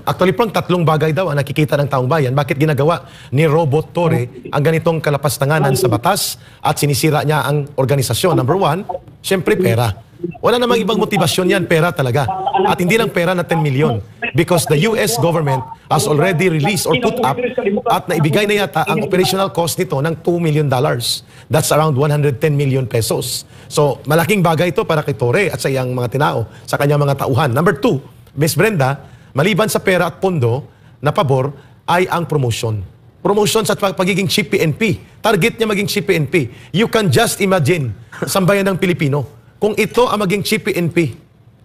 Actually, pang tatlong bagay daw ang nakikita ng taong bayan. Bakit ginagawa ni Robot Torre ang ganitong kalapastanganan sa batas at sinisira niya ang organisasyon? Number one, syempre pera. Wala namang ibang motivasyon yan, pera talaga. At hindi lang pera na 10 million. Because the US government has already released or put up at naibigay na yata ang operational cost nito ng $2 million. That's around 110 million pesos. So, malaking bagay ito para kay Torre at sa iyang mga tinao, sa kanyang mga tauhan. Number two, Miss Brenda, maliban sa pera at pondo na pabor ay ang promotion. Promotion sa pagiging chief PNP. Target niya maging chief PNP. You can just imagine, sambayan ng Pilipino, kung ito ang maging chief PNP,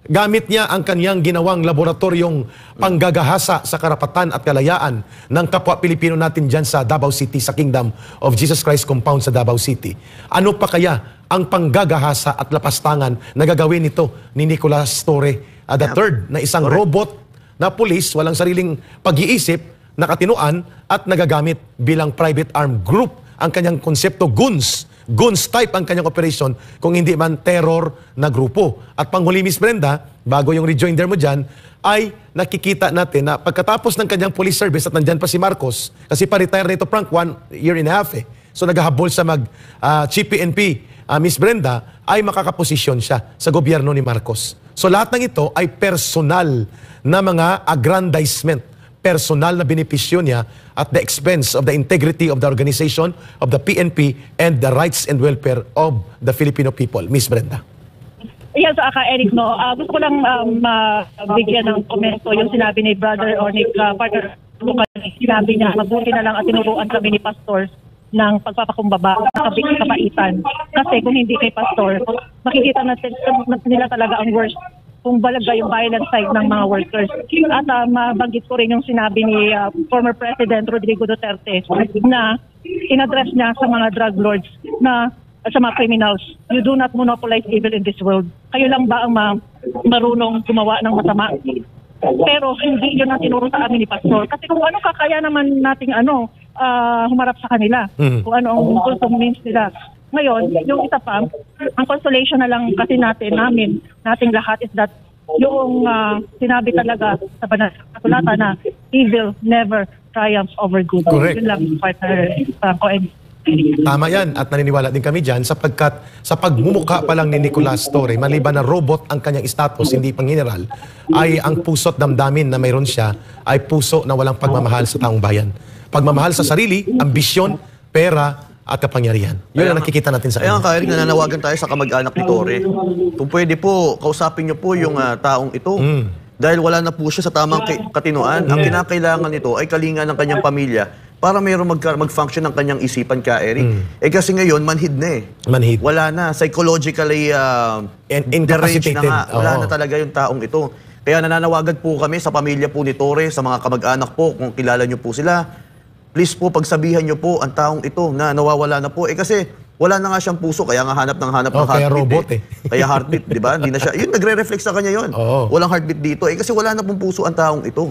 gamit niya ang kanyang ginawang laboratoryong panggagahasa sa karapatan at kalayaan ng kapwa Pilipino natin dyan sa Davao City, sa Kingdom of Jesus Christ Compound sa Davao City. Ano pa kaya ang panggagahasa at lapastangan na gagawin nito ni Nicolas Torre? The third, na isang robot na pulis, walang sariling pag-iisip, nakatinuan at nagagamit bilang private armed group ang kanyang konsepto, goons. Goons type ang kanyang operation kung hindi man terror na grupo. At panghuli, Miss Brenda, bago yung rejoinder mo dyan, ay nakikita natin na pagkatapos ng kanyang police service at nandyan pa si Marcos, kasi pa-retire na ito, Frank, 1 year and a half eh. So naghahabol sa Chief PNP, Miss Brenda, ay makakaposisyon siya sa gobyerno ni Marcos. So lahat ng ito ay personal na mga aggrandizement, personal na benepisyo niya at the expense of the integrity of the organization, of the PNP, and the rights and welfare of the Filipino people. Miss Brenda. Yes, Eric, no. Gusto ko lang bigyan ng komento yung sinabi ni Brother or ni partner. Sinabi niya, mabuti na lang at tinuruan kami ni Pastor ng pagpapakumbaba, kabaitan. Kasi kung hindi kay Pastor, makikita natin nila talaga ang worst kung balaga yung violent side ng mga workers. At mabanggit ko rin yung sinabi ni former President Rodrigo Duterte na in-address niya sa mga drug lords na sa mga criminals, you do not monopolize evil in this world. Kayo lang ba ang marunong gumawa ng masama? Pero hindi yun ang tinuro sa amin ni Pastor. Kasi kung ano kaya naman nating humarap sa kanila, kung ano ang wholesome means nila. Ngayon, yung isa pa, ang consolation na lang kasi nating lahat is that yung sinabi talaga sa banal na kasulatan na evil never triumphs over good. Correct. Yun lang, partner Franco. Tama yan at naniniwala din kami dyan sapagkat sa pagmumukha pa lang ni Nicolas Torre, maliban na robot ang kanyang status, hindi pang general, ay ang puso't damdamin na mayroon siya ay puso na walang pagmamahal sa taong bayan. Pagmamahal sa sarili, ambisyon, pera, at kapangyarihan. Yun ang nakikita natin sa kanya. Kaya, Eric, nananawagan tayo sa kamag-anak ni Torre. Kung pwede po, kausapin niyo po yung taong ito. Dahil wala na po siya sa tamang katinuan. Ang kinakailangan nito ay kalinga ng kanyang pamilya para mayroong mag-function ng kanyang isipan ka, Eric. Kasi ngayon, manhid na eh. Manhid. Wala na. Psychologically incapacitated. Na nga. Wala na talaga yung taong ito. Kaya nananawagan po kami sa pamilya po ni Torre, sa mga kamag-anak po, kung kilala niyo po sila. Please po, pagsabihan niyo po ang taong ito na nawawala na po. Kasi wala na nga siyang puso, kaya nga hanap ng heartbeat. Kaya robot eh. Kaya heartbeat, di ba? Hindi na siya. Yun, nagre-reflect sa kanya yun. Walang heartbeat dito. Kasi wala na pong puso ang taong ito.